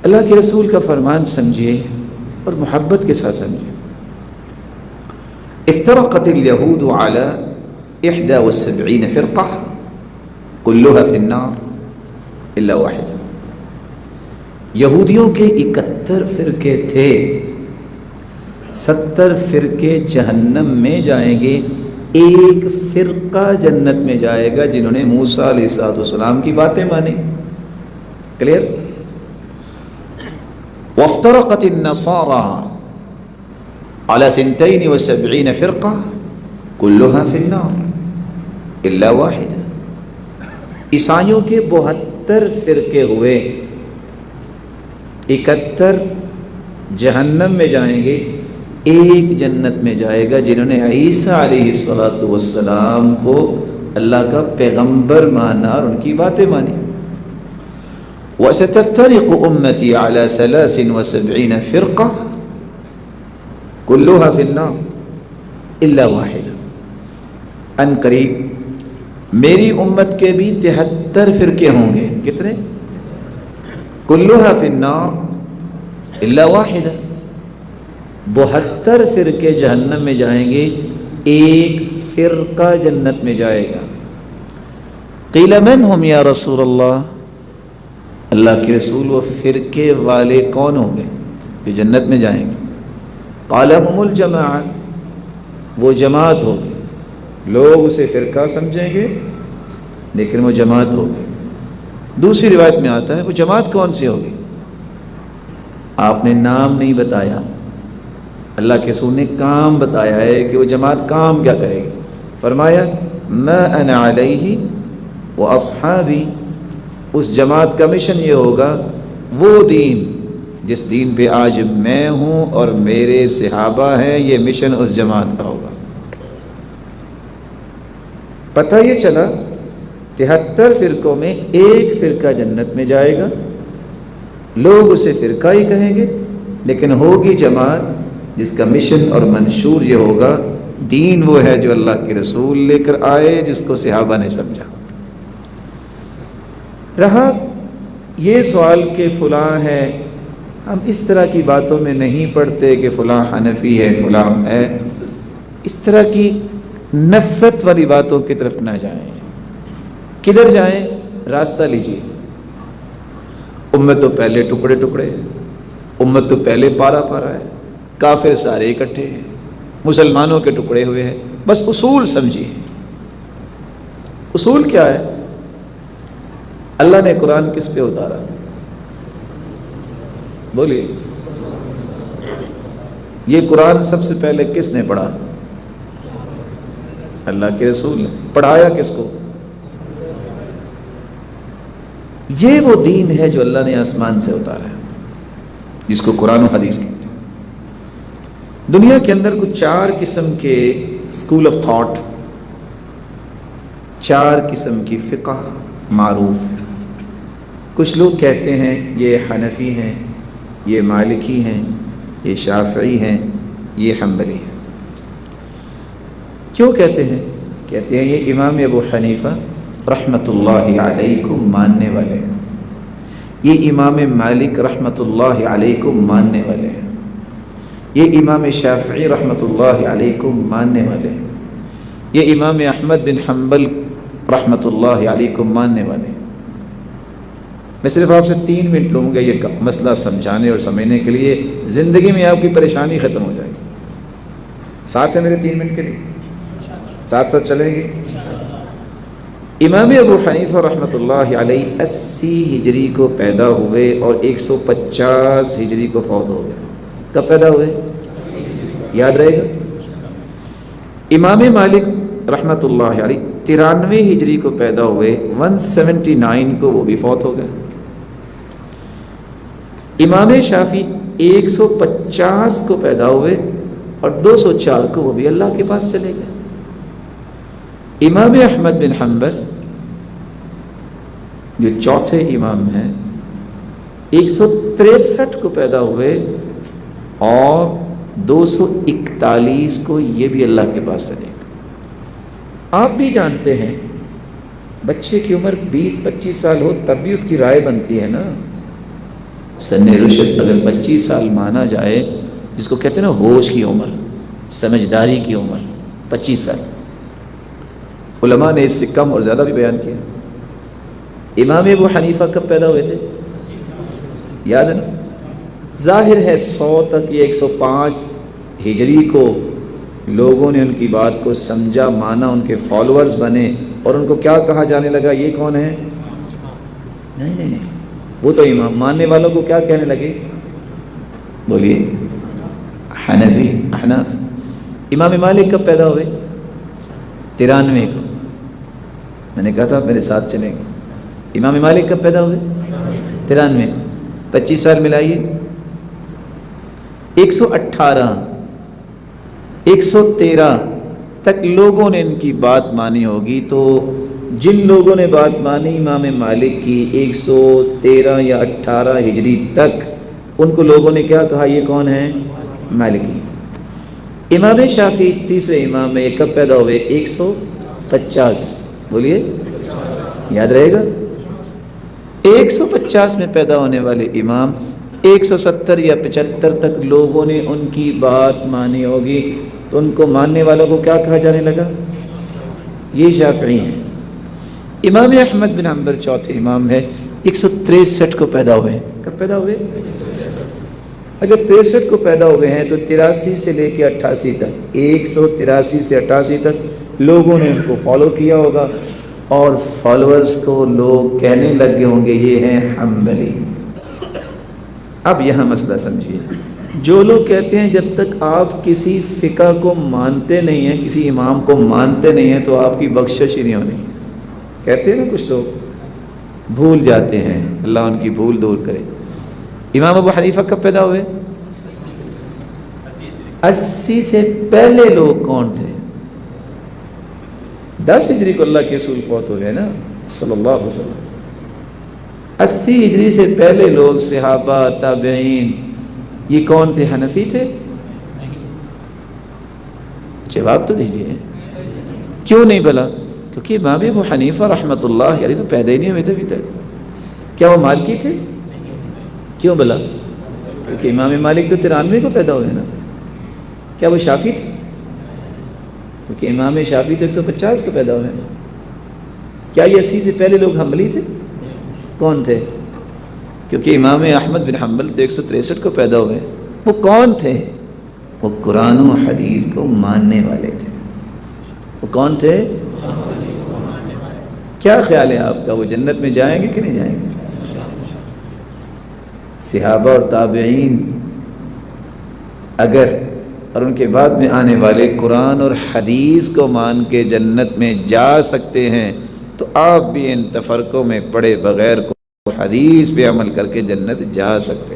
اللہ کے رسول کا فرمان سمجھیے اور محبت کے ساتھ سمجھیے. افترقت اليهود على 71 فرقة كلها في النار الا واحدة. یہودیوں کے 71 فرقے تھے، 70 فرقے جہنم میں جائیں گے، ایک فرقہ جنت میں جائے گا جنہوں نے موسیٰ علیہ السلام کی باتیں مانی. کلیئر؟ وافترقت النصارى على 72 فرقة كلها في النار الا واحدة. عیسائیوں کے 72 فرقے ہوئے، 71 جہنم میں جائیں گے، ایک جنت میں جائے گا جنہوں نے عیسیٰ علیہ السلام کو اللہ کا پیغمبر مانا اور ان کی باتیں مانی. وَسَتَفْتَرِقُ أُمَّتِي عَلَى 73 فِرْقَةٍ كُلُّهَا فِي النَّارِ إِلَّا وَاحِدَةً. ان قریب میری امت کے بھی 73 فرقے ہوں گے. کتنے؟ كُلُّهَا فِي النَّارِ إِلَّا وَاحِدَةً. 72 فرقے جہنم میں جائیں گے، ایک فرقہ جنت میں جائے گا. قیل من ہم یا رسول اللہ، اللہ کے رسول وہ فرقے والے کون ہوں گے جو جنت میں جائیں گے؟ قال هم الجماعہ، وہ جماعت ہوگی. لوگ اسے فرقہ سمجھیں گے لیکن وہ جماعت ہوگی. دوسری روایت میں آتا ہے وہ جماعت کون سی ہوگی؟ آپ نے نام نہیں بتایا، اللہ کے رسول نے کام بتایا ہے کہ وہ جماعت کام کیا کرے گی. فرمایا ما انا علیہ واصحابی. اس جماعت کا مشن یہ ہوگا، وہ دین جس دین پہ آج میں ہوں اور میرے صحابہ ہیں، یہ مشن اس جماعت کا ہوگا. پتہ یہ چلا 73 فرقوں میں ایک فرقہ جنت میں جائے گا. لوگ اسے فرقہ ہی کہیں گے لیکن ہوگی جماعت جس کا مشن اور منشور یہ ہوگا، دین وہ ہے جو اللہ کے رسول لے کر آئے، جس کو صحابہ نے سمجھا. رہا یہ سوال کہ فلاں ہے، ہم اس طرح کی باتوں میں نہیں پڑھتے کہ فلاں حنفی ہے فلاں ہے. اس طرح کی نفرت والی باتوں کی طرف نہ جائیں. کدھر جائیں؟ راستہ لیجیے. امت تو پہلے ٹکڑے ٹکڑے ہے، امت تو پہلے پارا پارا ہے، کافر سارے اکٹھے ہیں، مسلمانوں کے ٹکڑے ہوئے ہیں. بس اصول سمجھیے. اصول کیا ہے؟ اللہ نے قرآن کس پہ اتارا؟ بولیے. یہ قرآن سب سے پہلے کس نے پڑھا؟ اللہ کے رسول نے. پڑھایا کس کو؟ یہ وہ دین ہے جو اللہ نے آسمان سے اتارا ہے، جس کو قرآن و حدیث کہتے ہیں. دنیا کے اندر کچھ 4 قسم کے اسکول آف تھاٹ، 4 قسم کی فقہ معروف ہے. کچھ لوگ کہتے ہیں یہ حنفی ہیں، یہ مالکی ہیں، یہ شافعی ہیں، یہ حنبلی ہیں. کیوں کہتے ہیں؟ کہتے ہیں یہ امام ابو حنیفہ رحمۃ اللہ علیہ کو ماننے والے ہیں، یہ امام مالک رحمۃ اللہ علیہ کو ماننے والے ہیں، یہ امام شافعی رحمۃ اللہ علیہ کو ماننے والے ہیں، یہ امام احمد بن حنبل رحمۃ اللہ علیہ کو ماننے والے ہیں. میں صرف آپ سے 3 منٹ لوں گا یہ مسئلہ سمجھانے اور سمجھنے کے لیے، زندگی میں آپ کی پریشانی ختم ہو جائے گی. ساتھ ہے میرے 3 منٹ کے لیے؟ ساتھ ساتھ چلیں گے. امام ابو حنیفہ رحمۃ اللہ علیہ 80 ہجری کو پیدا ہوئے اور 150 ہجری کو فوت ہو گئے. کب پیدا ہوئے؟ یاد رہے گا. امام مالک رحمۃ اللہ علیہ 93 ہجری کو پیدا ہوئے، 179 کو وہ بھی فوت ہو گئے. امام شافعی 150 کو پیدا ہوئے اور 204 کو وہ بھی اللہ کے پاس چلے گئے. امام احمد بن حنبل جو چوتھے امام ہیں 163 کو پیدا ہوئے اور 241 کو یہ بھی اللہ کے پاس چلے گئے. آپ بھی جانتے ہیں بچے کی عمر 20-25 سال ہو تب بھی اس کی رائے بنتی ہے نا. سن رشد اگر 25 سال مانا جائے، جس کو کہتے ہیں نا ہوش کی عمر، سمجھداری کی عمر، 25 سال، علماء نے اس سے کم اور زیادہ بھی بیان کیا۔ امام ابو حنیفہ کب پیدا ہوئے تھے؟ یاد ہے نا؟ ظاہر ہے 100 تک یا 105 ہجری کو لوگوں نے ان کی بات کو سمجھا، مانا، ان کے فالوورز بنے، اور ان کو کیا کہا جانے لگا؟ یہ کون ہے؟ نہیں، وہ تو امام، ماننے والوں کو کیا کہنے لگے؟ بولیے، حنفی، احناف۔ امام مالک کب پیدا ہوئے؟ 93 کو، میں نے کہا تھا میرے ساتھ چلیں گے۔ امام مالک کب پیدا ہوئے؟ 93۔ 25 سال ملائیے، 118 113 تک لوگوں نے ان کی بات مانی ہوگی۔ تو جن لوگوں نے بات مانی امام مالک کی 113 یا 18 ہجری تک، ان کو لوگوں نے کیا کہا؟ یہ کون ہے؟ مالکی۔ امام شافعی تیسرے امام میں کب پیدا ہوئے؟ 150، بولیے، یاد رہے گا؟ 150 میں پیدا ہونے والے امام 170 یا 75 تک لوگوں نے ان کی بات مانی ہوگی، تو ان کو ماننے والوں کو کیا کہا جانے لگا؟ یہ شافعی ہیں۔ امام احمد بن حنبل چوتھے امام ہے، 163 کو پیدا ہوئے۔ کب پیدا ہوئے؟ اگر 63 کو پیدا ہوئے ہیں تو 83 سے لے کے 88 تک، 183 سے 88 تک لوگوں نے ان کو فالو کیا ہوگا، اور فالوورز کو لوگ کہنے لگے ہوں گے یہ ہیں حنبلی۔ اب یہاں مسئلہ سمجھیے، جو لوگ کہتے ہیں جب تک آپ کسی فقہ کو مانتے نہیں ہیں، کسی امام کو مانتے نہیں ہیں، تو آپ کی بخشش ہی نہیں ہونی، کہتے ہیں نا کچھ لوگ، بھول جاتے ہیں، اللہ ان کی بھول دور کرے۔ امام ابو حنیفہ کب پیدا ہوئے؟ 80 سے پہلے لوگ کون تھے؟ 10 ہجری کو اللہ کے رسول فوت ہو گئے نا، صلی اللہ علیہ وسلم۔ 80 ہجری سے پہلے لوگ، صحابہ، تابعین، یہ کون تھے؟ حنفی تھے؟ جواب تو دیجیے، کیوں نہیں بلا؟ کیونکہ امام ابو حنیفہ رحمۃ اللہ علیہ تو پیدا ہی نہیں ہوئے تھے ابھی تک۔ کیا وہ مالکی تھے؟ کیوں بلا؟ کیونکہ امام مالک تو 93 کو پیدا ہوئے نا۔ کیا وہ شافعی تھے؟ کیونکہ امام شافعی تو 150 کو پیدا ہوئے نا۔ کیا یہ 80 سے پہلے لوگ حنبلی تھے؟ کون تھے؟ کیونکہ امام احمد بن حنبل تو 163 کو پیدا ہوئے۔ وہ کون تھے؟ وہ قرآن و حدیث کو ماننے والے تھے۔ وہ کون تھے؟ کیا خیال ہے آپ کا، وہ جنت میں جائیں گے کہ نہیں جائیں گے؟ صحابہ اور تابعین اگر اور ان کے بعد میں آنے والے قرآن اور حدیث کو مان کے جنت میں جا سکتے ہیں، تو آپ بھی ان تفرقوں میں پڑے بغیر کو حدیث پہ عمل کر کے جنت جا سکتے ہیں۔